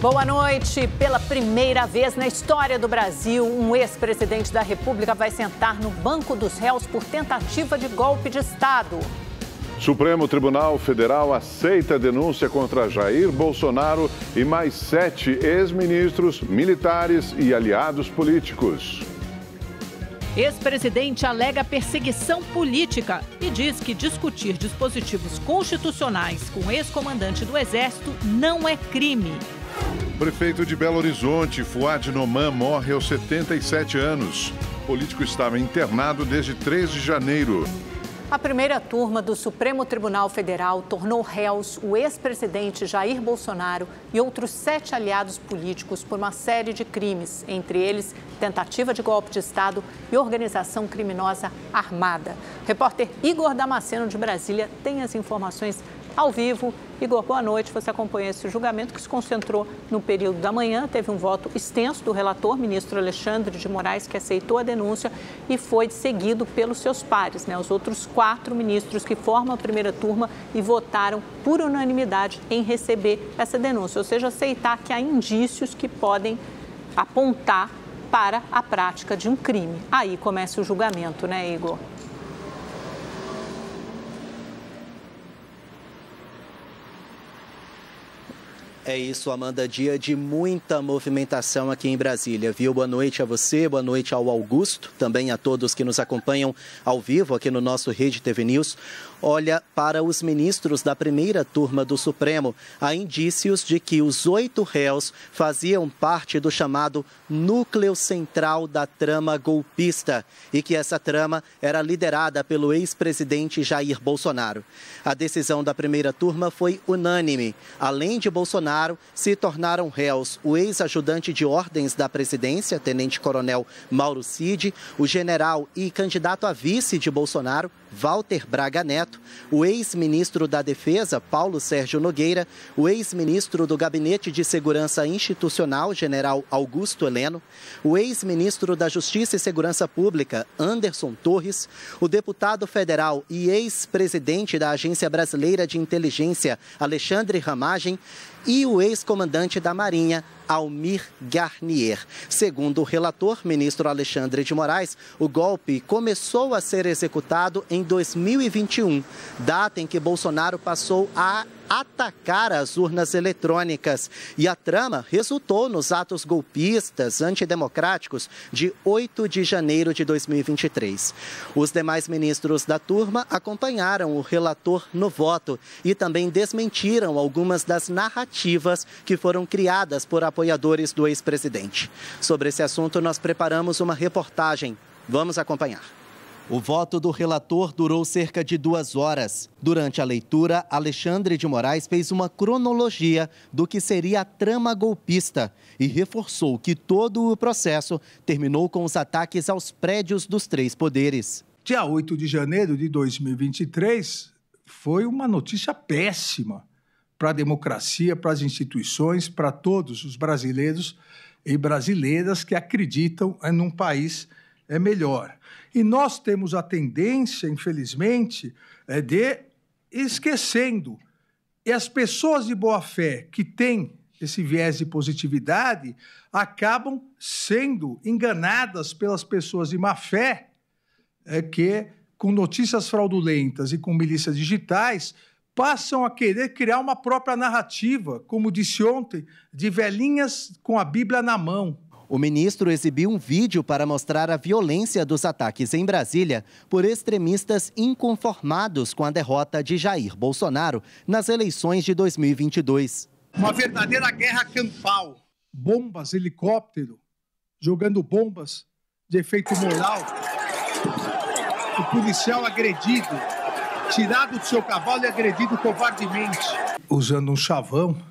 Boa noite. Pela primeira vez na história do Brasil, um ex-presidente da República vai sentar no banco dos réus por tentativa de golpe de Estado. Supremo Tribunal Federal aceita a denúncia contra Jair Bolsonaro e mais 7 ex-ministros, militares e aliados políticos. Ex-presidente alega perseguição política e diz que discutir dispositivos constitucionais com ex-comandante do Exército não é crime. Prefeito de Belo Horizonte, Fuad Noman, morre aos 77 anos. O político estava internado desde 3 de janeiro. A primeira turma do Supremo Tribunal Federal tornou réus o ex-presidente Jair Bolsonaro e outros 7 aliados políticos por uma série de crimes, entre eles tentativa de golpe de Estado e organização criminosa armada. O repórter Igor Damasceno, de Brasília, tem as informações ao vivo. Igor, boa noite. Você acompanha esse julgamento que se concentrou no período da manhã. Teve um voto extenso do relator, ministro Alexandre de Moraes, que aceitou a denúncia e foi seguido pelos seus pares, os outros 4 ministros que formam a primeira turma e votaram por unanimidade em receber essa denúncia, ou seja, aceitar que há indícios que podem apontar para a prática de um crime. Aí começa o julgamento, né, Igor? É isso, Amanda, dia de muita movimentação aqui em Brasília, viu? Boa noite a você, boa noite ao Augusto, também a todos que nos acompanham ao vivo aqui no nosso Rede TV News. Olha, para os ministros da primeira turma do Supremo, há indícios de que os 8 réus faziam parte do chamado núcleo central da trama golpista e que essa trama era liderada pelo ex-presidente Jair Bolsonaro. A decisão da primeira turma foi unânime. Além de Bolsonaro, se tornaram réus o ex-ajudante de ordens da presidência, tenente-coronel Mauro Cid, o general e candidato a vice de Bolsonaro, Walter Braga Neto, o ex-ministro da Defesa, Paulo Sérgio Nogueira, o ex-ministro do Gabinete de Segurança Institucional, general Augusto Heleno, o ex-ministro da Justiça e Segurança Pública, Anderson Torres, o deputado federal e ex-presidente da Agência Brasileira de Inteligência, Alexandre Ramagem, e o ex-comandante da Marinha, Almir Garnier. Segundo o relator, ministro Alexandre de Moraes, o golpe começou a ser executado em 2021, data em que Bolsonaro passou a atacar as urnas eletrônicas. E a trama resultou nos atos golpistas antidemocráticos de 8 de janeiro de 2023. Os demais ministros da turma acompanharam o relator no voto e também desmentiram algumas das narrativas que foram criadas por apoiadores do ex-presidente. Sobre esse assunto, nós preparamos uma reportagem. Vamos acompanhar. O voto do relator durou cerca de 2 horas. Durante a leitura, Alexandre de Moraes fez uma cronologia do que seria a trama golpista e reforçou que todo o processo terminou com os ataques aos prédios dos 3 poderes. Dia 8 de janeiro de 2023 foi uma notícia péssima para a democracia, para as instituições, para todos os brasileiros e brasileiras que acreditam em um país melhor. E nós temos a tendência, infelizmente, de esquecendo. E as pessoas de boa-fé que têm esse viés de positividade acabam sendo enganadas pelas pessoas de má-fé que, com notícias fraudulentas e com milícias digitais, passam a querer criar uma própria narrativa, como disse ontem, de velhinhas com a Bíblia na mão. O ministro exibiu um vídeo para mostrar a violência dos ataques em Brasília por extremistas inconformados com a derrota de Jair Bolsonaro nas eleições de 2022. Uma verdadeira guerra campal. Bombas, helicóptero, jogando bombas de efeito moral. O policial agredido, tirado do seu cavalo e agredido covardemente. Usando um chavão.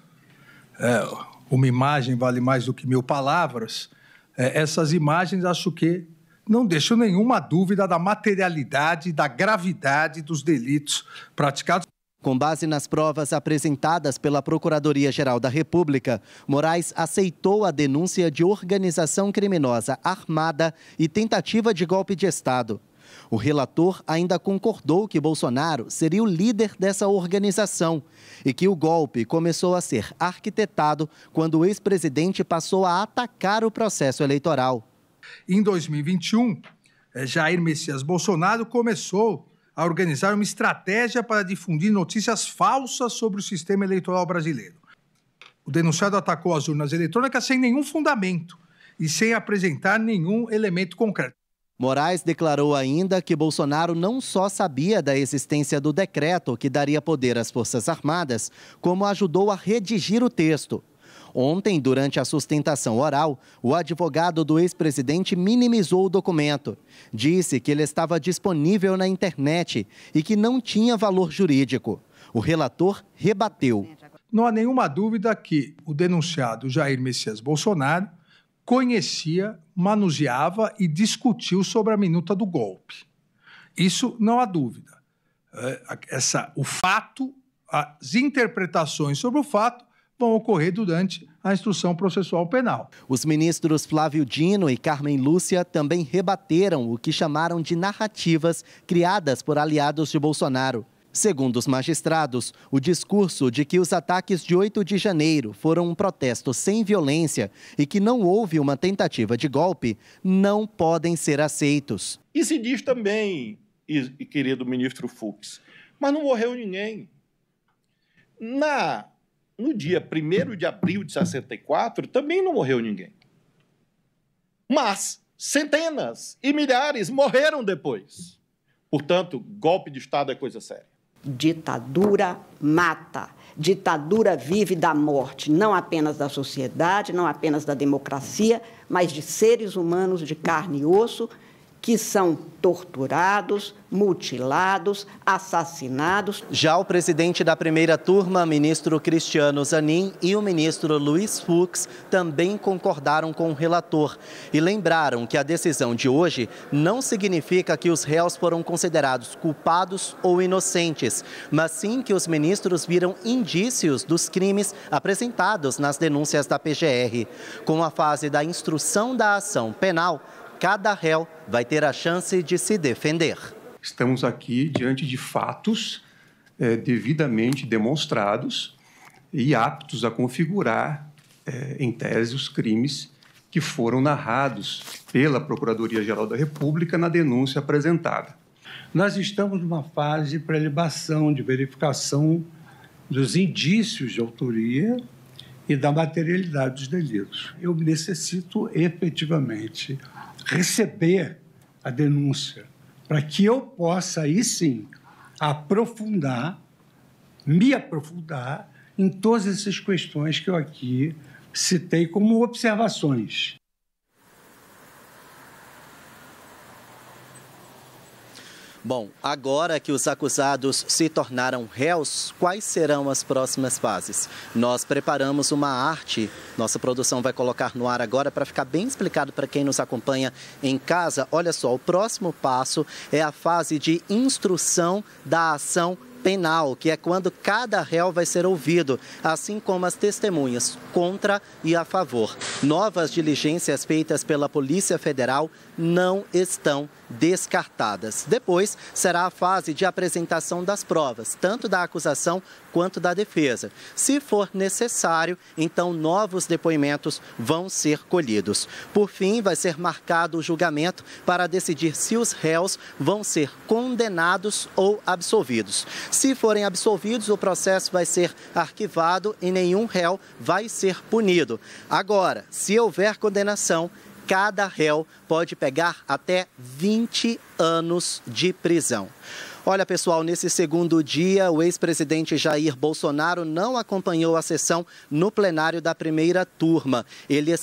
Uma imagem vale mais do que 1000 palavras. Essas imagens, acho que não deixam nenhuma dúvida da materialidade, da gravidade dos delitos praticados. Com base nas provas apresentadas pela Procuradoria-Geral da República, Moraes aceitou a denúncia de organização criminosa armada e tentativa de golpe de Estado. O relator ainda concordou que Bolsonaro seria o líder dessa organização e que o golpe começou a ser arquitetado quando o ex-presidente passou a atacar o processo eleitoral. Em 2021, Jair Messias Bolsonaro começou a organizar uma estratégia para difundir notícias falsas sobre o sistema eleitoral brasileiro. O denunciado atacou as urnas eletrônicas sem nenhum fundamento e sem apresentar nenhum elemento concreto. Moraes declarou ainda que Bolsonaro não só sabia da existência do decreto que daria poder às Forças Armadas, como ajudou a redigir o texto. Ontem, durante a sustentação oral, o advogado do ex-presidente minimizou o documento. Disse que ele estava disponível na internet e que não tinha valor jurídico. O relator rebateu. Não há nenhuma dúvida que o denunciado Jair Messias Bolsonaro conhecia, manuseava e discutiu sobre a minuta do golpe. Isso não há dúvida. O fato, as interpretações sobre o fato vão ocorrer durante a instrução processual penal. Os ministros Flávio Dino e Carmen Lúcia também rebateram o que chamaram de narrativas criadas por aliados de Bolsonaro. Segundo os magistrados, o discurso de que os ataques de 8 de janeiro foram um protesto sem violência e que não houve uma tentativa de golpe, não podem ser aceitos. E se diz também, querido ministro Fux, mas não morreu ninguém. No dia 1º de abril de 64, também não morreu ninguém. Mas centenas e milhares morreram depois. Portanto, golpe de Estado é coisa séria. Ditadura mata. Ditadura vive da morte, não apenas da sociedade, não apenas da democracia, mas de seres humanos de carne e osso que são torturados, mutilados, assassinados. Já o presidente da primeira turma, ministro Cristiano Zanin, e o ministro Luiz Fux também concordaram com o relator e lembraram que a decisão de hoje não significa que os réus foram considerados culpados ou inocentes, mas sim que os ministros viram indícios dos crimes apresentados nas denúncias da PGR. Com a fase da instrução da ação penal, cada réu vai ter a chance de se defender. Estamos aqui diante de fatos devidamente demonstrados e aptos a configurar, em tese, os crimes que foram narrados pela Procuradoria-Geral da República na denúncia apresentada. Nós estamos numa fase de prelibação, de verificação dos indícios de autoria e da materialidade dos delitos. Eu necessito efetivamente receber a denúncia para que eu possa, aí sim, me aprofundar em todas essas questões que eu aqui citei como observações. Bom, agora que os acusados se tornaram réus, quais serão as próximas fases? Nós preparamos uma arte, nossa produção vai colocar no ar agora para ficar bem explicado para quem nos acompanha em casa. Olha só, o próximo passo é a fase de instrução da ação penal, que é quando cada réu vai ser ouvido, assim como as testemunhas contra e a favor. Novas diligências feitas pela Polícia Federal não estão descartadas. Depois será a fase de apresentação das provas, tanto da acusação quanto da defesa. Se for necessário, então novos depoimentos vão ser colhidos. Por fim, vai ser marcado o julgamento para decidir se os réus vão ser condenados ou absolvidos. Se forem absolvidos, o processo vai ser arquivado e nenhum réu vai ser punido. Agora, se houver condenação, cada réu pode pegar até 20 anos de prisão. Olha, pessoal, nesse segundo dia, o ex-presidente Jair Bolsonaro não acompanhou a sessão no plenário da primeira turma. Ele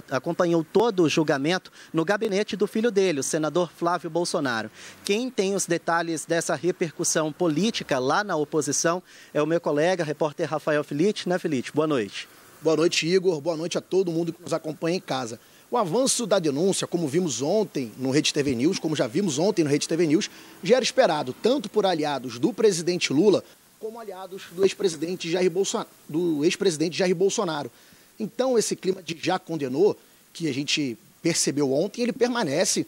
acompanhou todo o julgamento no gabinete do filho dele, o senador Flávio Bolsonaro. Quem tem os detalhes dessa repercussão política lá na oposição é o meu colega, repórter Rafael Filite, né, Filite? Boa noite. Boa noite, Igor. Boa noite a todo mundo que nos acompanha em casa. O avanço da denúncia, como vimos ontem no Rede TV News, como já vimos ontem no Rede TV News, já era esperado tanto por aliados do presidente Lula como aliados do ex-presidente Jair Bolsonaro. Então, esse clima de já condenou, que a gente percebeu ontem, ele permanece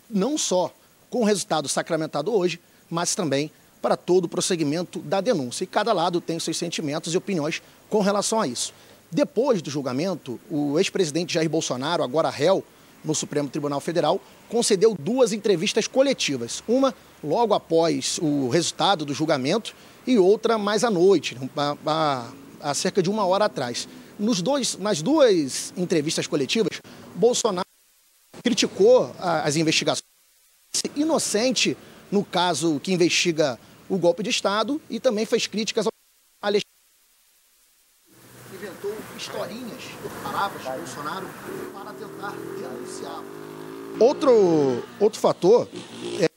não só com o resultado sacramentado hoje, mas também para todo o prosseguimento da denúncia. E cada lado tem seus sentimentos e opiniões com relação a isso. Depois do julgamento, o ex-presidente Jair Bolsonaro, agora réu no Supremo Tribunal Federal, concedeu 2 entrevistas coletivas. Uma logo após o resultado do julgamento e outra mais à noite, há cerca de 1 hora atrás. Nas 2 entrevistas coletivas, Bolsonaro criticou as investigações, inocente no caso que investiga o golpe de Estado, e também fez críticas ao Alexandre. Inventou historinhas, palavras de Bolsonaro para tentar denunciar. Outro fator que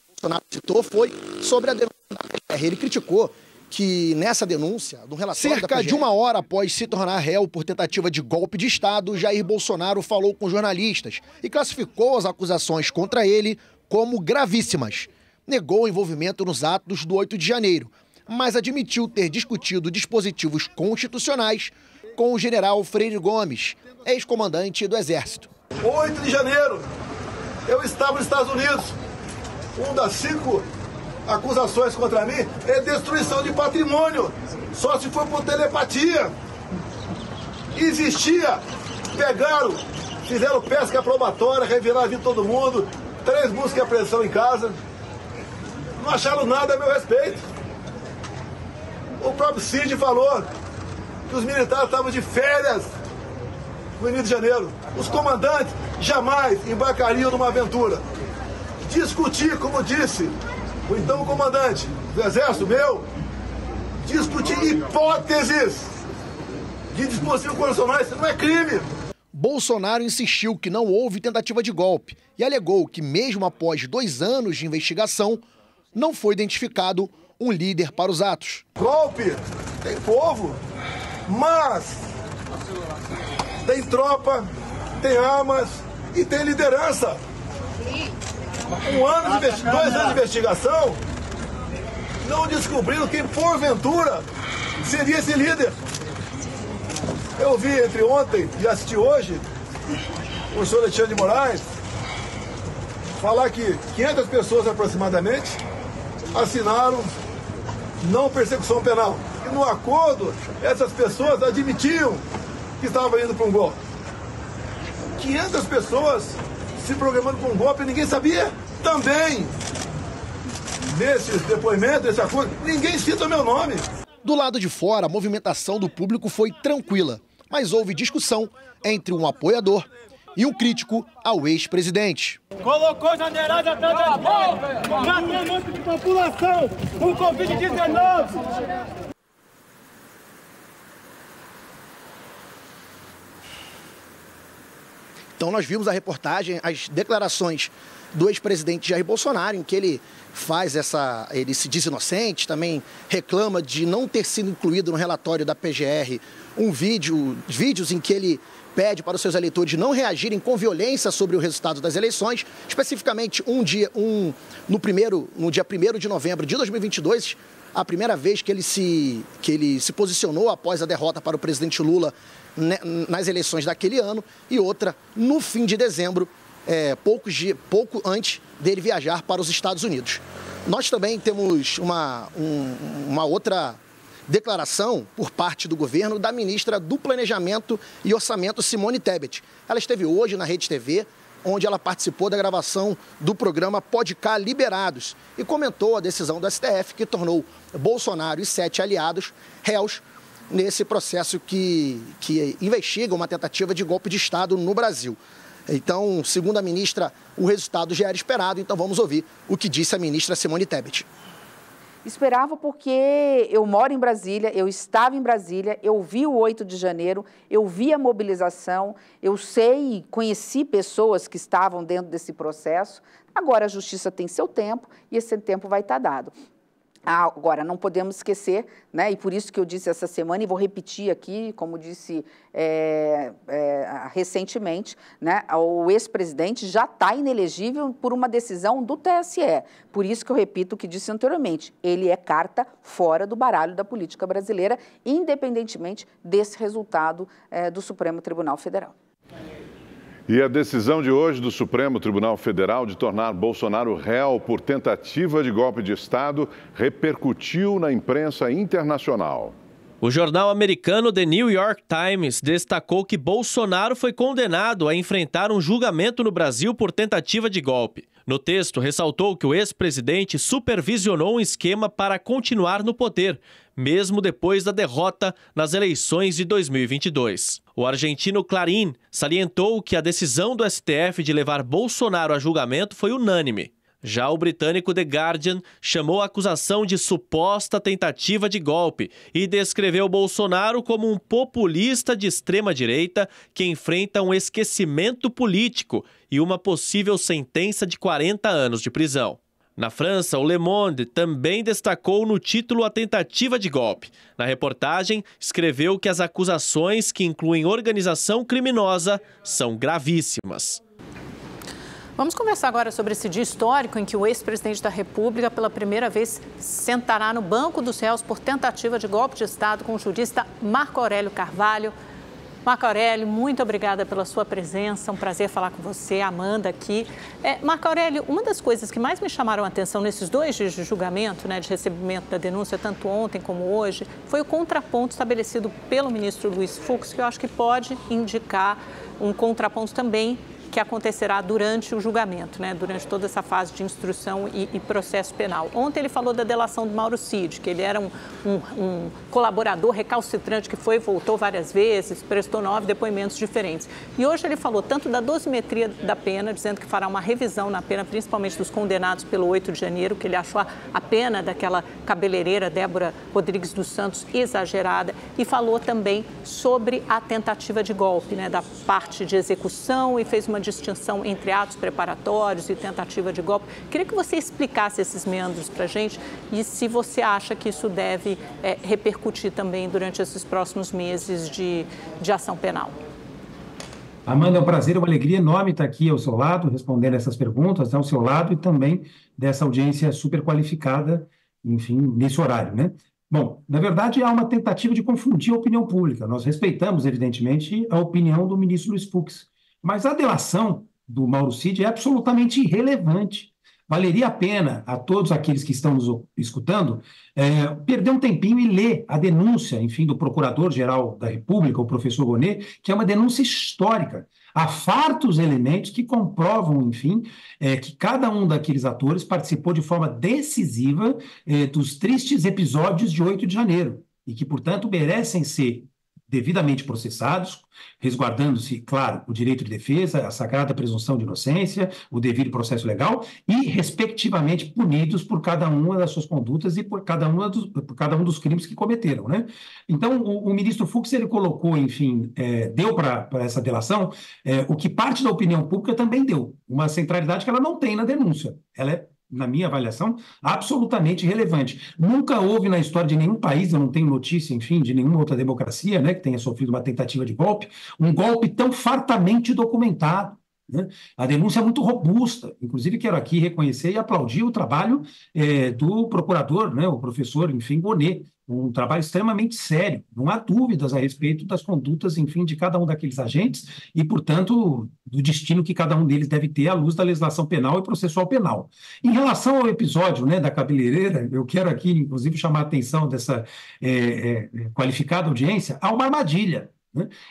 Bolsonaro citou foi sobre a denúncia da PGR. Ele criticou que nessa denúncia, do relatório cerca de 1 hora após se tornar réu por tentativa de golpe de Estado, Jair Bolsonaro falou com jornalistas e classificou as acusações contra ele como gravíssimas. Negou o envolvimento nos atos do 8 de janeiro, mas admitiu ter discutido dispositivos constitucionais com o general Freire Gomes, ex-comandante do Exército. 8 de janeiro, eu estava nos Estados Unidos. Uma das 5 acusações contra mim é destruição de patrimônio, só se for por telepatia. Existia, pegaram, fizeram pesca probatória, revelaram a vida de todo mundo, 3 buscas de apreensão em casa, não acharam nada a meu respeito. O próprio Cid falou que os militares estavam de férias no Rio de Janeiro. Os comandantes jamais embarcariam numa aventura. Discutir, como disse o então comandante do Exército meu, discutir hipóteses de dispositivos constitucionais, isso não é crime. Bolsonaro insistiu que não houve tentativa de golpe e alegou que, mesmo após 2 anos de investigação, não foi identificado um líder para os atos. Golpe, tem povo, mas tem tropa, tem armas e tem liderança. 2 anos de investigação, não descobriram quem, porventura, seria esse líder. Eu vi entre ontem e assisti hoje o senhor Alexandre de Moraes falar que 500 pessoas aproximadamente assinaram não persecução penal. E no acordo, essas pessoas admitiam que estavam indo para um golpe. 500 pessoas se programando para um golpe e ninguém sabia. Também, nesses depoimentos, nesse acordo, ninguém cita o meu nome. Do lado de fora, a movimentação do público foi tranquila, mas houve discussão entre um apoiador e um crítico ao ex-presidente. Colocou generais atrás da porta, matou um monte de população, com Covid-19. Então nós vimos a reportagem, as declarações do ex-presidente Jair Bolsonaro, em que ele ele se diz inocente, também reclama de não ter sido incluído no relatório da PGR vídeos em que ele pede para os seus eleitores não reagirem com violência sobre o resultado das eleições, especificamente no dia 1º de novembro de 2022, a primeira vez que ele se posicionou após a derrota para o presidente Lula nas eleições daquele ano, e outra no fim de dezembro, pouco antes dele viajar para os Estados Unidos. Nós também temos uma outra declaração por parte do governo da ministra do Planejamento e Orçamento, Simone Tebet. Ela esteve hoje na Rede TV, onde ela participou da gravação do programa Podcast Liberados e comentou a decisão do STF que tornou Bolsonaro e 7 aliados réus nesse processo que investiga uma tentativa de golpe de Estado no Brasil. Então, segundo a ministra, o resultado já era esperado, então vamos ouvir o que disse a ministra Simone Tebet. Esperava porque eu moro em Brasília, eu estava em Brasília, eu vi o 8 de janeiro, eu vi a mobilização, eu sei, conheci pessoas que estavam dentro desse processo. Agora a justiça tem seu tempo e esse tempo vai estar dado. Agora, não podemos esquecer, né, e por isso que eu disse essa semana, e vou repetir aqui, como disse recentemente, né, o ex-presidente já está inelegível por uma decisão do TSE. Por isso que eu repito o que disse anteriormente, ele é carta fora do baralho da política brasileira, independentemente desse resultado do Supremo Tribunal Federal. E a decisão de hoje do Supremo Tribunal Federal de tornar Bolsonaro réu por tentativa de golpe de Estado repercutiu na imprensa internacional. O jornal americano The New York Times destacou que Bolsonaro foi condenado a enfrentar um julgamento no Brasil por tentativa de golpe. No texto, ressaltou que o ex-presidente supervisionou um esquema para continuar no poder, mesmo depois da derrota nas eleições de 2022. O argentino Clarín salientou que a decisão do STF de levar Bolsonaro a julgamento foi unânime. Já o britânico The Guardian chamou a acusação de suposta tentativa de golpe e descreveu Bolsonaro como um populista de extrema-direita que enfrenta um esquecimento político e uma possível sentença de 40 anos de prisão. Na França, o Le Monde também destacou no título a tentativa de golpe. Na reportagem, escreveu que as acusações, que incluem organização criminosa, são gravíssimas. Vamos conversar agora sobre esse dia histórico em que o ex-presidente da República, pela primeira vez, sentará no banco dos réus por tentativa de golpe de Estado com o jurista Marco Aurélio Carvalho. Marco Aurélio, muito obrigada pela sua presença, um prazer falar com você, Amanda aqui. Marco Aurélio, uma das coisas que mais me chamaram a atenção nesses 2 dias de julgamento, de recebimento da denúncia, tanto ontem como hoje, foi o contraponto estabelecido pelo ministro Luiz Fux, que eu acho que pode indicar um contraponto também que acontecerá durante o julgamento, durante toda essa fase de instrução e processo penal. Ontem ele falou da delação do Mauro Cid, que ele era um colaborador recalcitrante que foi e voltou várias vezes, prestou 9 depoimentos diferentes. E hoje ele falou tanto da dosimetria da pena, dizendo que fará uma revisão na pena, principalmente dos condenados pelo 8 de janeiro, que ele achou a pena daquela cabeleireira Débora Rodrigues dos Santos exagerada, e falou também sobre a tentativa de golpe, da parte de execução, e fez uma distinção entre atos preparatórios e tentativa de golpe. Queria que você explicasse esses meandros para a gente e se você acha que isso deve repercutir também durante esses próximos meses de ação penal. Amanda, é um prazer, uma alegria enorme estar aqui ao seu lado, respondendo essas perguntas, ao seu lado e também dessa audiência super qualificada, enfim, nesse horário, Bom, na verdade, há uma tentativa de confundir a opinião pública. Nós respeitamos, evidentemente, a opinião do ministro Luiz Fux. Mas a delação do Mauro Cid é absolutamente irrelevante. Valeria a pena a todos aqueles que estão nos escutando perder um tempinho e ler a denúncia, enfim, do Procurador-Geral da República, o professor Gonê, que é uma denúncia histórica. Há fartos elementos que comprovam, enfim, que cada um daqueles atores participou de forma decisiva dos tristes episódios de 8 de janeiro e que, portanto, merecem ser devidamente processados, resguardando-se, claro, o direito de defesa, a sagrada presunção de inocência, o devido processo legal e, respectivamente, punidos por cada uma das suas condutas e por cada um dos crimes que cometeram, Então, o ministro Fux, ele colocou, enfim, deu para essa delação o que parte da opinião pública também deu, uma centralidade que ela não tem na denúncia. Ela é, na minha avaliação, absolutamente relevante. Nunca houve na história de nenhum país, eu não tenho notícia, enfim, de nenhuma outra democracia, que tenha sofrido uma tentativa de golpe, um golpe tão fartamente documentado. A denúncia é muito robusta. Inclusive, quero aqui reconhecer e aplaudir o trabalho do procurador, o professor, enfim, Gonê, um trabalho extremamente sério. Não há dúvidas a respeito das condutas, enfim, de cada um daqueles agentes e, portanto, do destino que cada um deles deve ter à luz da legislação penal e processual penal. Em relação ao episódio da cabeleireira, eu quero aqui, inclusive, chamar a atenção dessa qualificada audiência a uma armadilha.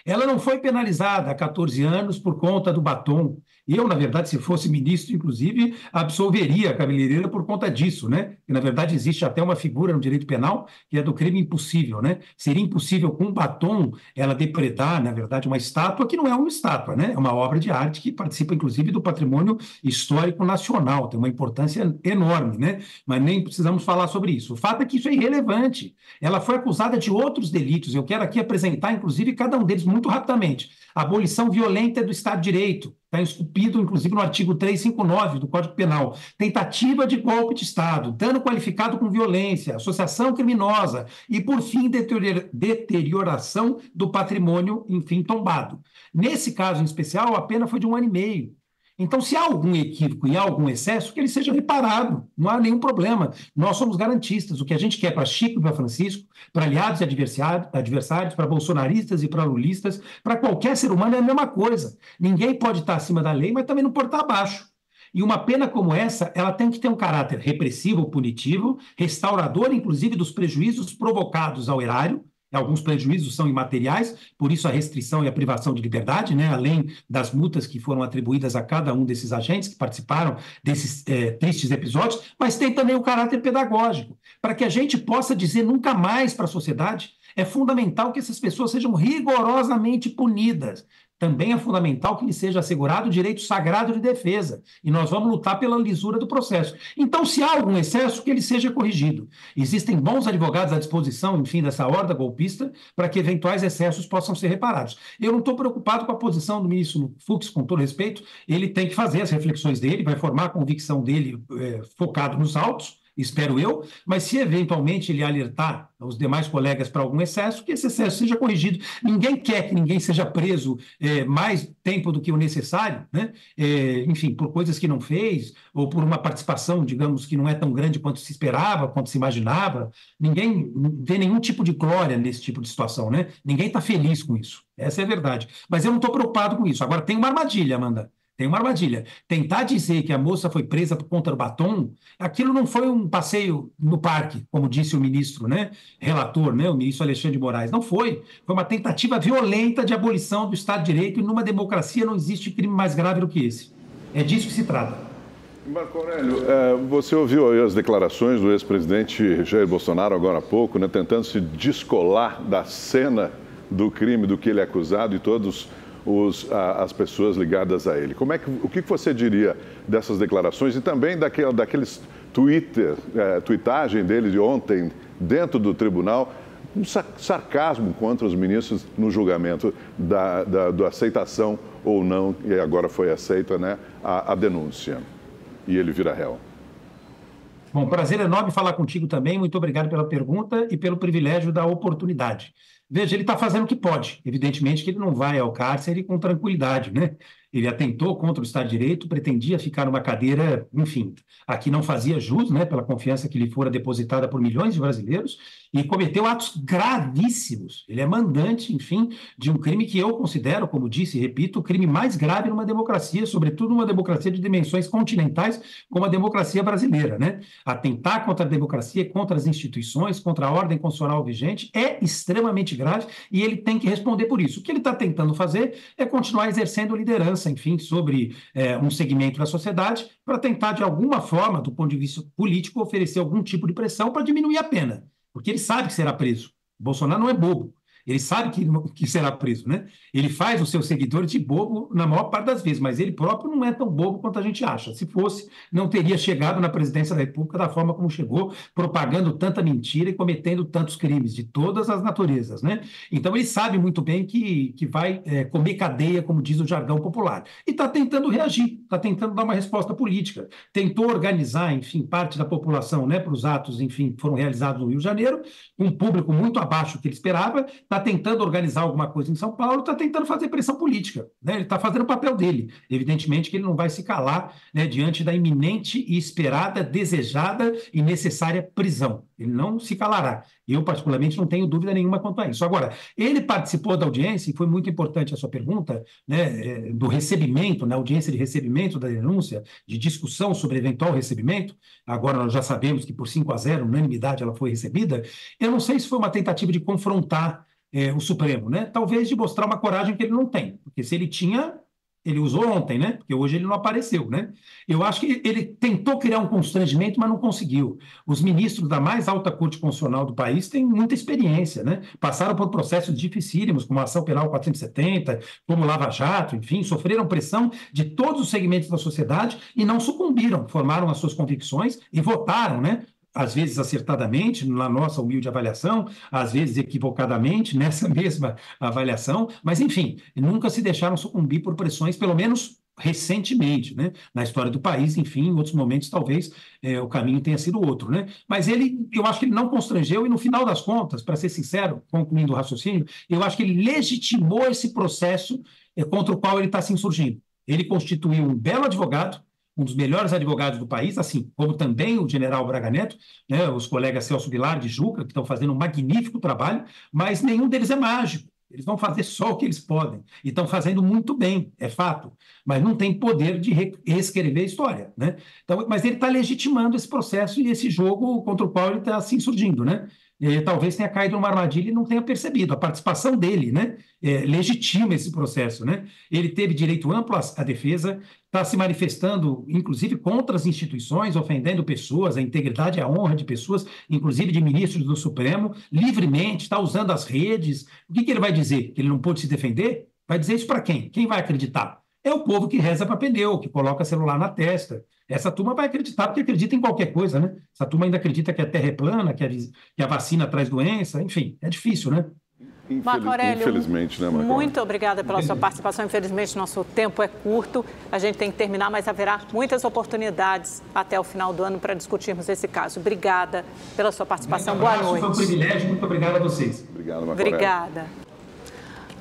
Ela não foi penalizada há 14 anos por conta do batom. Eu, na verdade, se fosse ministro, inclusive, absolveria a cabeleireira por conta disso, E, na verdade, existe até uma figura no direito penal que é do crime impossível, Seria impossível, com batom, ela depredar, na verdade, uma estátua que não é uma estátua, É uma obra de arte que participa, inclusive, do patrimônio histórico nacional. Tem uma importância enorme, Mas nem precisamos falar sobre isso. O fato é que isso é irrelevante. Ela foi acusada de outros delitos. Eu quero aqui apresentar, inclusive, cada um deles muito rapidamente. Abolição violenta do Estado de Direito. Está esculpido, inclusive, no artigo 359 do Código Penal. Tentativa de golpe de Estado, dano qualificado com violência, associação criminosa e, por fim, deterioração do patrimônio, enfim, tombado. Nesse caso em especial, a pena foi de 1 ano e meio. Então, se há algum equívoco e há algum excesso, que ele seja reparado, não há nenhum problema. Nós somos garantistas. O que a gente quer para Chico e para Francisco, para aliados e adversários, para bolsonaristas e para lulistas, para qualquer ser humano é a mesma coisa. Ninguém pode estar acima da lei, mas também não pode estar abaixo. E uma pena como essa, ela tem que ter um caráter repressivo, punitivo, restaurador, inclusive, dos prejuízos provocados ao erário. Alguns prejuízos são imateriais, por isso a restrição e a privação de liberdade, né? Além das multas que foram atribuídas a cada um desses agentes que participaram desses tristes episódios, mas tem também o caráter pedagógico, para que a gente possa dizer nunca mais para a sociedade. É fundamental que essas pessoas sejam rigorosamente punidas. Também é fundamental que lhe seja assegurado o direito sagrado de defesa. E nós vamos lutar pela lisura do processo. Então, se há algum excesso, que ele seja corrigido. Existem bons advogados à disposição, enfim, dessa horda golpista, para que eventuais excessos possam ser reparados. Eu não estou preocupado com a posição do ministro Fux, com todo respeito. Ele tem que fazer as reflexões dele, vai formar a convicção dele focado nos autos, espero eu, mas se eventualmente ele alertar os demais colegas para algum excesso, que esse excesso seja corrigido. Ninguém quer que ninguém seja preso mais tempo do que o necessário, né? Enfim, por coisas que não fez, ou por uma participação, digamos, que não é tão grande quanto se esperava, quanto se imaginava. Ninguém vê nenhum tipo de glória nesse tipo de situação, né? Ninguém está feliz com isso. Essa é a verdade. Mas eu não estou preocupado com isso. Agora, tem uma armadilha, Amanda. Tem uma armadilha. Tentar dizer que a moça foi presa por conta do batom, aquilo não foi um passeio no parque, como disse o ministro, né, relator, né, o ministro Alexandre de Moraes. Não foi. Foi uma tentativa violenta de abolição do Estado de Direito, e numa democracia não existe crime mais grave do que esse. É disso que se trata. Marco Aurélio, você ouviu aí as declarações do ex-presidente Jair Bolsonaro agora há pouco, né, tentando se descolar da cena do crime do que ele é acusado e todos as pessoas ligadas a ele. O que você diria dessas declarações e também daqueles tweetagem dele de ontem dentro do tribunal, um sarcasmo contra os ministros no julgamento da aceitação ou não, e agora foi aceita, né, a denúncia, e ele vira réu? Bom, prazer enorme falar contigo também, muito obrigado pela pergunta e pelo privilégio da oportunidade. Veja, ele está fazendo o que pode. Evidentemente que ele não vai ao cárcere com tranquilidade, né? Ele atentou contra o Estado de Direito, pretendia ficar numa cadeira, enfim, aqui não fazia jus, né, pela confiança que lhe fora depositada por milhões de brasileiros, e cometeu atos gravíssimos. Ele é mandante, enfim, de um crime que eu considero, como disse e repito, o crime mais grave numa democracia, sobretudo numa democracia de dimensões continentais, como a democracia brasileira, né? Atentar contra a democracia, contra as instituições, contra a ordem constitucional vigente, é extremamente grave e ele tem que responder por isso. O que ele está tentando fazer é continuar exercendo liderança, enfim, sobre um segmento da sociedade, para tentar, de alguma forma, do ponto de vista político, oferecer algum tipo de pressão para diminuir a pena, porque ele sabe que será preso. Bolsonaro não é bobo. Ele sabe que será preso, né? Ele faz os seus seguidores de bobo na maior parte das vezes, mas ele próprio não é tão bobo quanto a gente acha. Se fosse, não teria chegado na presidência da República da forma como chegou, propagando tanta mentira e cometendo tantos crimes de todas as naturezas, né? Então ele sabe muito bem que vai comer cadeia, como diz o jargão popular. E está tentando reagir, está tentando dar uma resposta política. Tentou organizar, enfim, parte da população, né, para os atos, enfim, que foram realizados no Rio de Janeiro, um público muito abaixo do que ele esperava. Está tentando organizar alguma coisa em São Paulo, está tentando fazer pressão política, né? Ele está fazendo o papel dele. Evidentemente que ele não vai se calar, né, diante da iminente e esperada, desejada e necessária prisão. Ele não se calará. Eu, particularmente, não tenho dúvida nenhuma quanto a isso. Agora, ele participou da audiência, e foi muito importante a sua pergunta, né, do recebimento, na audiência de recebimento da denúncia, de discussão sobre eventual recebimento. Agora nós já sabemos que por 5-0, unanimidade, ela foi recebida. Eu não sei se foi uma tentativa de confrontar o Supremo, né? Talvez de mostrar uma coragem que ele não tem, porque se ele tinha, ele usou ontem, né? Porque hoje ele não apareceu, né? Eu acho que ele tentou criar um constrangimento, mas não conseguiu. Os ministros da mais alta corte constitucional do país têm muita experiência, né? Passaram por processos dificílimos, como a ação penal 470, como Lava Jato, enfim, sofreram pressão de todos os segmentos da sociedade e não sucumbiram, formaram as suas convicções e votaram, né? Às vezes acertadamente, na nossa humilde avaliação, às vezes equivocadamente, nessa mesma avaliação, mas, enfim, nunca se deixaram sucumbir por pressões, pelo menos recentemente, né? Na história do país, enfim, em outros momentos, talvez o caminho tenha sido outro, né? Mas eu acho que ele não constrangeu e, no final das contas, para ser sincero, concluindo o raciocínio, eu acho que ele legitimou esse processo contra o qual ele está se insurgindo. Ele constituiu um belo advogado, um dos melhores advogados do país, assim como também o general Braga Neto, né, os colegas Celso Bilar de Juca, que estão fazendo um magnífico trabalho, mas nenhum deles é mágico. Eles vão fazer só o que eles podem. E estão fazendo muito bem, é fato. Mas não tem poder de reescrever a história, né? Então, mas ele está legitimando esse processo e esse jogo contra o qual ele está se insurgindo, né? Talvez tenha caído numa armadilha e não tenha percebido. A participação dele, né, legitima esse processo, né? Ele teve direito amplo à defesa, está se manifestando, inclusive, contra as instituições, ofendendo pessoas, a integridade e a honra de pessoas, inclusive de ministros do Supremo, livremente, está usando as redes. O que ele vai dizer? Que ele não pôde se defender? Vai dizer isso para quem? Quem vai acreditar? É o povo que reza para pneu, que coloca celular na testa. Essa turma vai acreditar porque acredita em qualquer coisa, né? Essa turma ainda acredita que a Terra é plana, que a vacina traz doença, enfim, é difícil, né? Marco Aurélio, infelizmente, né, Marco? Muito obrigada pela sua participação. Infelizmente, nosso tempo é curto. A gente tem que terminar, mas haverá muitas oportunidades até o final do ano para discutirmos esse caso. Obrigada pela sua participação. Boa noite. Foi um privilégio. Muito obrigado a vocês. Obrigado, Marco Aurélio. Obrigada.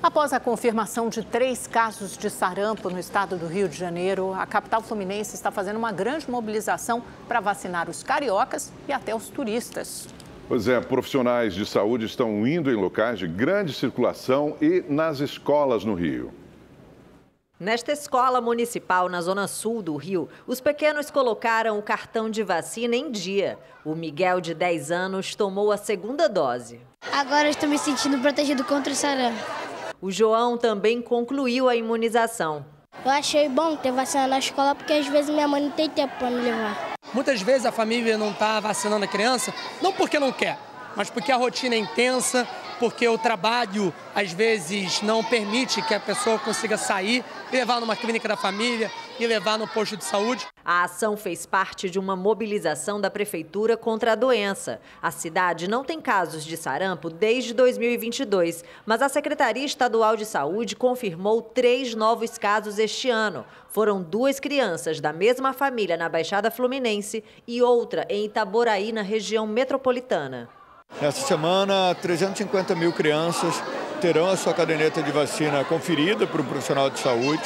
Após a confirmação de 3 casos de sarampo no estado do Rio de Janeiro, a capital fluminense está fazendo uma grande mobilização para vacinar os cariocas e até os turistas. Pois é, profissionais de saúde estão indo em locais de grande circulação e nas escolas no Rio. Nesta escola municipal na zona sul do Rio, os pequenos colocaram o cartão de vacina em dia. O Miguel, de 10 anos, tomou a 2ª dose. Agora eu estou me sentindo protegido contra o sarampo. O João também concluiu a imunização. Eu achei bom ter vacina na escola porque às vezes minha mãe não tem tempo para me levar. Muitas vezes a família não está vacinando a criança, não porque não quer, mas porque a rotina é intensa, porque o trabalho às vezes não permite que a pessoa consiga sair e levar numa clínica da família e levar no posto de saúde. A ação fez parte de uma mobilização da prefeitura contra a doença. A cidade não tem casos de sarampo desde 2022, mas a Secretaria Estadual de Saúde confirmou 3 novos casos este ano. Foram 2 crianças da mesma família na Baixada Fluminense e outra em Itaboraí, na região metropolitana. Nessa semana, 350 mil crianças terão a sua caderneta de vacina conferida por um profissional de saúde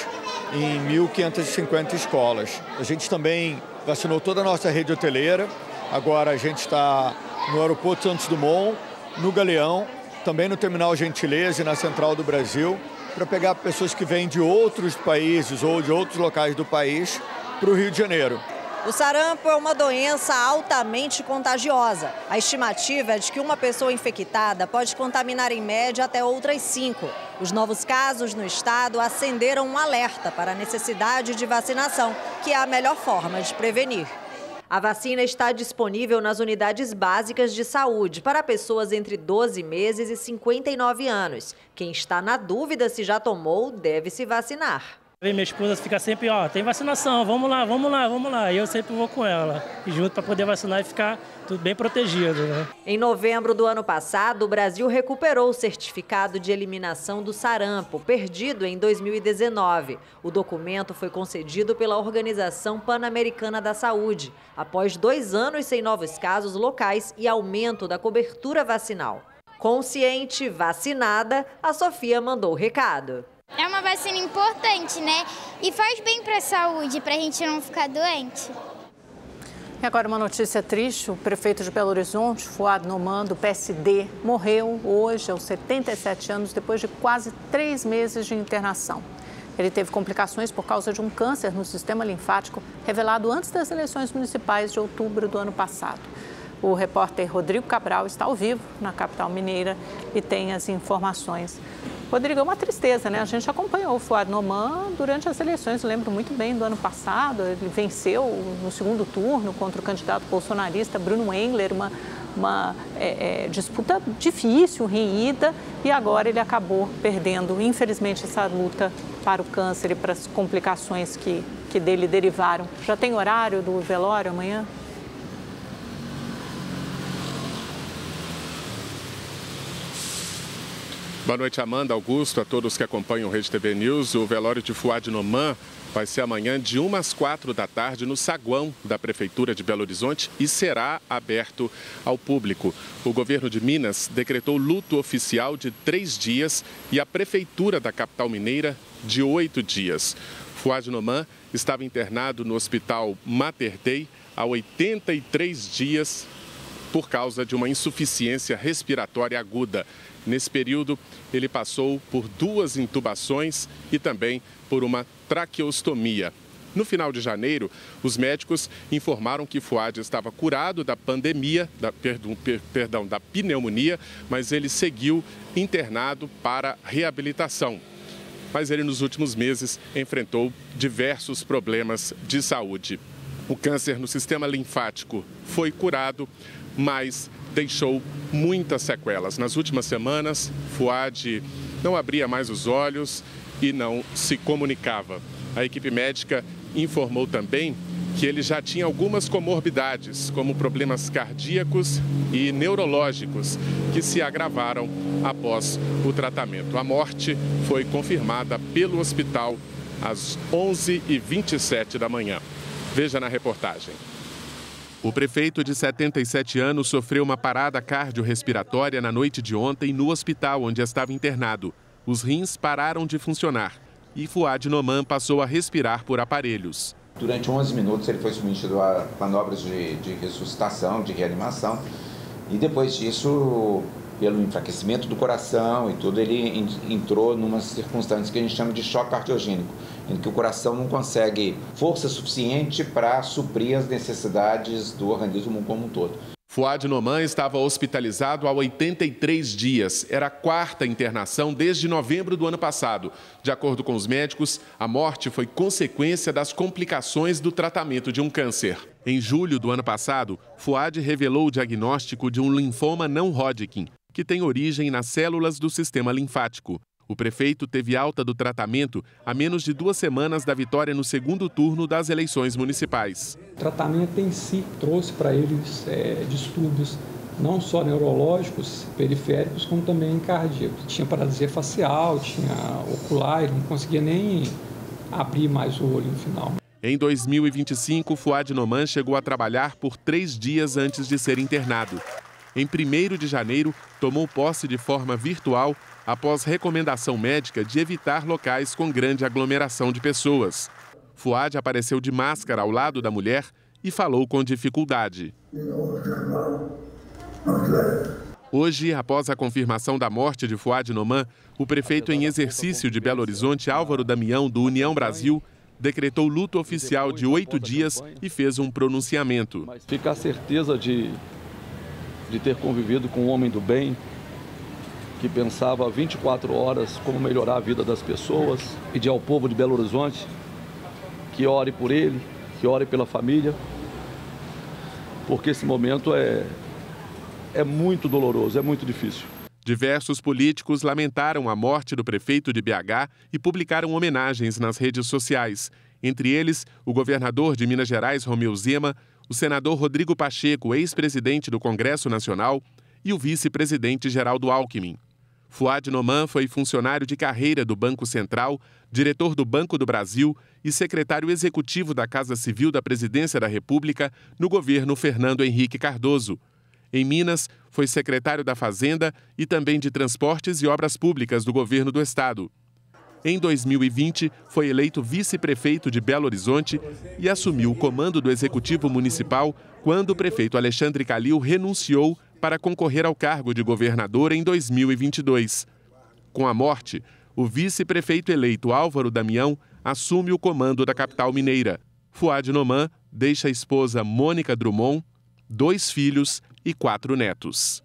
em 1.550 escolas. A gente também vacinou toda a nossa rede hoteleira. Agora a gente está no Aeroporto Santos Dumont, no Galeão, também no Terminal Gentileza e na Central do Brasil, para pegar pessoas que vêm de outros países ou de outros locais do país para o Rio de Janeiro. O sarampo é uma doença altamente contagiosa. A estimativa é de que uma pessoa infectada pode contaminar em média até outras 5. Os novos casos no estado acenderam um alerta para a necessidade de vacinação, que é a melhor forma de prevenir. A vacina está disponível nas unidades básicas de saúde para pessoas entre 12 meses e 59 anos. Quem está na dúvida se já tomou, deve se vacinar. Minha esposa fica sempre, tem vacinação, vamos lá, vamos lá, vamos lá. E eu sempre vou com ela, junto para poder vacinar e ficar tudo bem protegido, né? Em novembro do ano passado, o Brasil recuperou o certificado de eliminação do sarampo, perdido em 2019. O documento foi concedido pela Organização Pan-Americana da Saúde, após 2 anos sem novos casos locais e aumento da cobertura vacinal. Consciente, vacinada, a Sofia mandou o recado. É uma vacina importante, né? E faz bem para a saúde, para a gente não ficar doente. E agora uma notícia triste. O prefeito de Belo Horizonte, Fuad Noman, do PSD, morreu hoje aos 77 anos, depois de quase 3 meses de internação. Ele teve complicações por causa de um câncer no sistema linfático, revelado antes das eleições municipais de outubro do ano passado. O repórter Rodrigo Cabral está ao vivo na capital mineira e tem as informações. Rodrigo, é uma tristeza, né? A gente acompanhou o Fuad Noman durante as eleições, eu lembro muito bem do ano passado. Ele venceu no 2º turno contra o candidato bolsonarista Bruno Engler, uma disputa difícil, renhida, e agora ele acabou perdendo, infelizmente, essa luta para o câncer e para as complicações que dele derivaram. Já tem horário do velório amanhã? Boa noite, Amanda, Augusto, a todos que acompanham o Rede TV News. O velório de Fuad Noman vai ser amanhã de 1 às 4 da tarde no saguão da Prefeitura de Belo Horizonte e será aberto ao público. O governo de Minas decretou luto oficial de 3 dias e a Prefeitura da capital mineira de 8 dias. Fouad Noman estava internado no Hospital Mater Dei há 83 dias por causa de uma insuficiência respiratória aguda. Nesse período, ele passou por 2 intubações e também por uma traqueostomia. No final de janeiro, os médicos informaram que Fouad estava curado da da pneumonia, mas ele seguiu internado para reabilitação. Mas ele, nos últimos meses, enfrentou diversos problemas de saúde. O câncer no sistema linfático foi curado, mas deixou muitas sequelas. Nas últimas semanas, Fouad não abria mais os olhos e não se comunicava. A equipe médica informou também que ele já tinha algumas comorbidades, como problemas cardíacos e neurológicos, que se agravaram após o tratamento. A morte foi confirmada pelo hospital às 11h27 da manhã. Veja na reportagem. O prefeito de 77 anos sofreu uma parada cardiorrespiratória na noite de ontem no hospital onde estava internado. Os rins pararam de funcionar e Fouad Noman passou a respirar por aparelhos. Durante 11 minutos ele foi submetido a manobras de ressuscitação, de reanimação, e depois disso, pelo enfraquecimento do coração e tudo, ele entrou numa circunstância que a gente chama de choque cardiogênico, em que o coração não consegue força suficiente para suprir as necessidades do organismo como um todo. Fouad Noman estava hospitalizado há 83 dias. Era a 4ª internação desde novembro do ano passado. De acordo com os médicos, a morte foi consequência das complicações do tratamento de um câncer. Em julho do ano passado, Fouad revelou o diagnóstico de um linfoma não Hodgkin, que tem origem nas células do sistema linfático. O prefeito teve alta do tratamento a menos de 2 semanas da vitória no segundo turno das eleições municipais. O tratamento em si trouxe para eles distúrbios não só neurológicos, periféricos, como também cardíacos. Tinha paralisia facial, tinha ocular, ele não conseguia nem abrir mais o olho no final. Em 2025, Fouad Noman chegou a trabalhar por 3 dias antes de ser internado. Em 1º de janeiro, tomou posse de forma virtual após recomendação médica de evitar locais com grande aglomeração de pessoas. Fouad apareceu de máscara ao lado da mulher e falou com dificuldade. Hoje, após a confirmação da morte de Fouad Noman, o prefeito em exercício de Belo Horizonte, Álvaro Damião, do União Brasil, decretou luto oficial de 8 dias e fez um pronunciamento. Fica a certeza de ter convivido com um homem do bem, que pensava 24 horas como melhorar a vida das pessoas, pedir ao povo de Belo Horizonte que ore por ele, que ore pela família, porque esse momento é muito doloroso, é muito difícil. Diversos políticos lamentaram a morte do prefeito de BH e publicaram homenagens nas redes sociais. Entre eles, o governador de Minas Gerais, Romeu Zema, o senador Rodrigo Pacheco, ex-presidente do Congresso Nacional, e o vice-presidente Geraldo Alckmin. Fouad Noman foi funcionário de carreira do Banco Central, diretor do Banco do Brasil e secretário executivo da Casa Civil da Presidência da República no governo Fernando Henrique Cardoso. Em Minas, foi secretário da Fazenda e também de Transportes e Obras Públicas do governo do estado. Em 2020, foi eleito vice-prefeito de Belo Horizonte e assumiu o comando do Executivo Municipal quando o prefeito Alexandre Calil renunciou para concorrer ao cargo de governador em 2022. Com a morte, o vice-prefeito eleito Álvaro Damião assume o comando da capital mineira. Fouad Noman deixa a esposa Mônica Drummond, 2 filhos e 4 netos.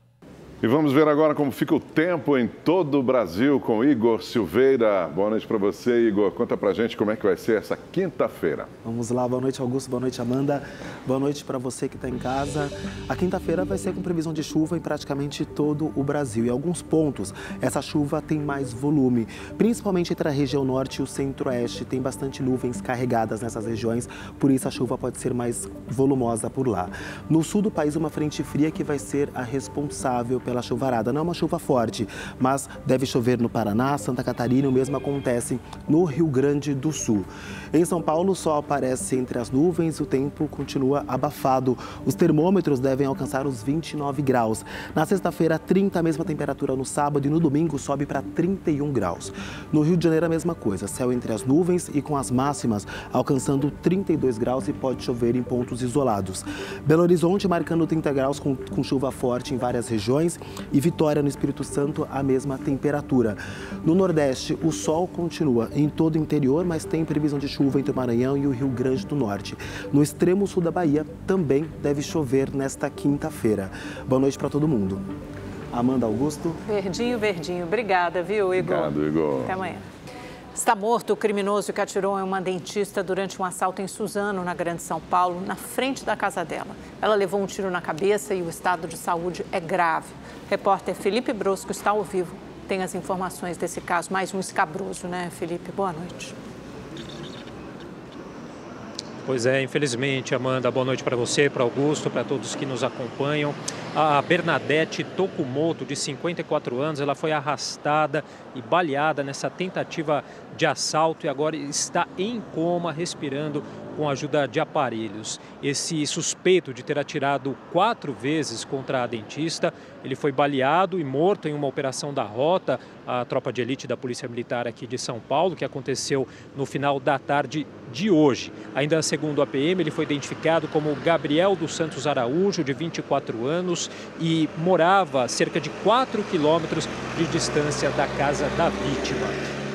E vamos ver agora como fica o tempo em todo o Brasil com Igor Silveira. Boa noite para você, Igor. Conta pra gente como é que vai ser essa quinta-feira. Vamos lá, boa noite, Augusto, boa noite, Amanda. Boa noite para você que está em casa. A quinta-feira vai ser com previsão de chuva em praticamente todo o Brasil. Em alguns pontos, essa chuva tem mais volume, principalmente entre a região norte e o centro-oeste. Tem bastante nuvens carregadas nessas regiões, por isso a chuva pode ser mais volumosa por lá. No sul do país, uma frente fria que vai ser a responsável pela aquela chuvarada. Não é uma chuva forte, mas deve chover no Paraná, Santa Catarina, o mesmo acontece no Rio Grande do Sul. Em São Paulo, o sol aparece entre as nuvens e o tempo continua abafado. Os termômetros devem alcançar os 29 graus. Na sexta-feira, 30, a mesma temperatura no sábado, e no domingo sobe para 31 graus. No Rio de Janeiro, a mesma coisa, céu entre as nuvens e com as máximas alcançando 32 graus e pode chover em pontos isolados. Belo Horizonte marcando 30 graus com chuva forte em várias regiões e Vitória, no Espírito Santo, a mesma temperatura. No Nordeste, o sol continua em todo o interior, mas tem previsão de chuva entre o Maranhão e o Rio Grande do Norte. No extremo sul da Bahia, também deve chover nesta quinta-feira. Boa noite para todo mundo. Amanda, Augusto. Verdinho, verdinho. Obrigada, viu, Igor? Obrigado, Igor. Até amanhã. Está morto o criminoso que atirou em uma dentista durante um assalto em Suzano, na Grande São Paulo, na frente da casa dela. Ela levou um tiro na cabeça e o estado de saúde é grave. O repórter Felipe Brosco está ao vivo. Tem as informações desse caso, mais um escabroso, né, Felipe? Boa noite. Pois é, infelizmente, Amanda, boa noite para você, para Augusto, para todos que nos acompanham. A Bernadette Tokumoto, de 54 anos, ela foi arrastada e baleada nessa tentativa de assalto e agora está em coma, respirando com a ajuda de aparelhos. Esse suspeito de ter atirado 4 vezes contra a dentista, ele foi baleado e morto em uma operação da Rota, a tropa de elite da Polícia Militar aqui de São Paulo, que aconteceu no final da tarde de hoje. Ainda segundo a PM, ele foi identificado como Gabriel dos Santos Araújo, de 24 anos, e morava a cerca de 4 quilômetros de distância da casa da vítima.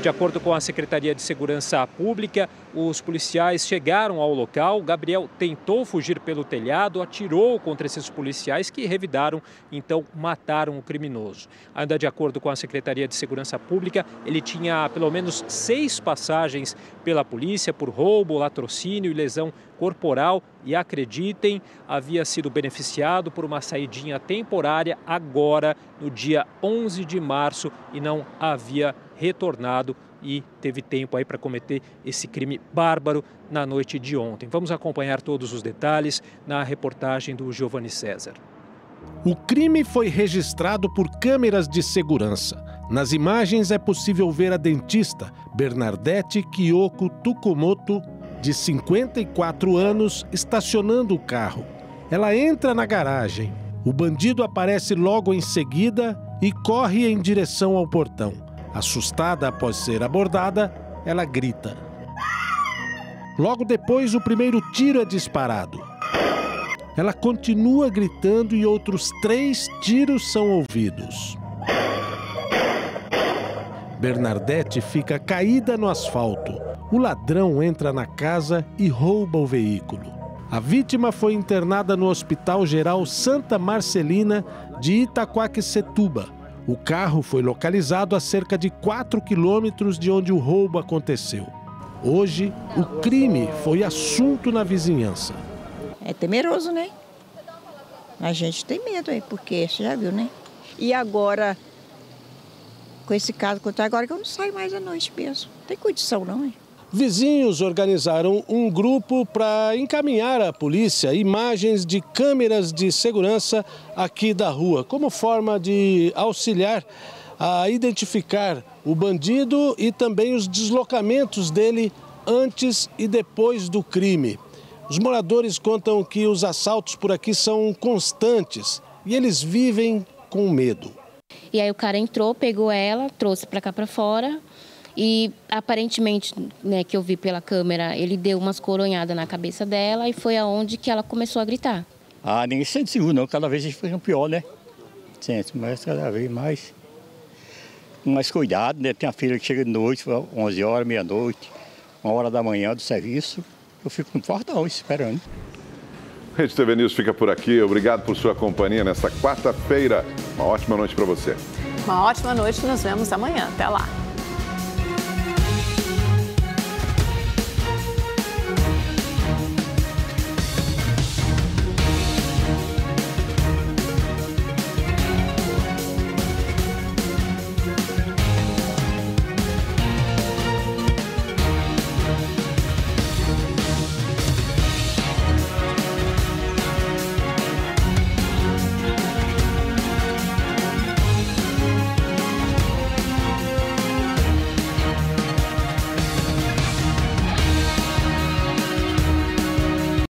De acordo com a Secretaria de Segurança Pública, os policiais chegaram ao local. Gabriel tentou fugir pelo telhado, atirou contra esses policiais que revidaram, então mataram o criminoso. Ainda de acordo com a Secretaria de Segurança Pública, ele tinha pelo menos 6 passagens pela polícia por roubo, latrocínio e lesão corporal e, acreditem, havia sido beneficiado por uma saidinha temporária agora no dia 11 de março e não havia retornado e teve tempo aí para cometer esse crime bárbaro na noite de ontem. Vamos acompanhar todos os detalhes na reportagem do Giovanni César. O crime foi registrado por câmeras de segurança. Nas imagens é possível ver a dentista Bernadette Kyoko Tokumoto, de 54 anos, estacionando o carro. Ela entra na garagem. O bandido aparece logo em seguida e corre em direção ao portão. Assustada após ser abordada, ela grita. Logo depois, o primeiro tiro é disparado. Ela continua gritando e outros 3 tiros são ouvidos. Bernadette fica caída no asfalto. O ladrão entra na casa e rouba o veículo. A vítima foi internada no Hospital Geral Santa Marcelina de Itaquaquecetuba. O carro foi localizado a cerca de 4 quilômetros de onde o roubo aconteceu. Hoje, o crime foi assunto na vizinhança. É temeroso, né? A gente tem medo aí, porque você já viu, né? E agora, com esse caso, agora que eu não saio mais à noite mesmo. Não tem condição, não, hein? Vizinhos organizaram um grupo para encaminhar à polícia imagens de câmeras de segurança aqui da rua, como forma de auxiliar a identificar o bandido e também os deslocamentos dele antes e depois do crime. Os moradores contam que os assaltos por aqui são constantes e eles vivem com medo. E aí o cara entrou, pegou ela, trouxe para cá para fora. E aparentemente, né, que eu vi pela câmera, ele deu umas coronhadas na cabeça dela e foi aonde que ela começou a gritar. Ah, ninguém se sente seguro não, cada vez a gente fica pior, né? Sente, mas cada vez mais cuidado, né? Tem a filha que chega de noite, 11 horas, meia-noite, 1h da manhã do serviço, eu fico no portão esperando. Rede TV News fica por aqui, obrigado por sua companhia nesta quarta-feira. Uma ótima noite para você. Uma ótima noite, nos vemos amanhã. Até lá.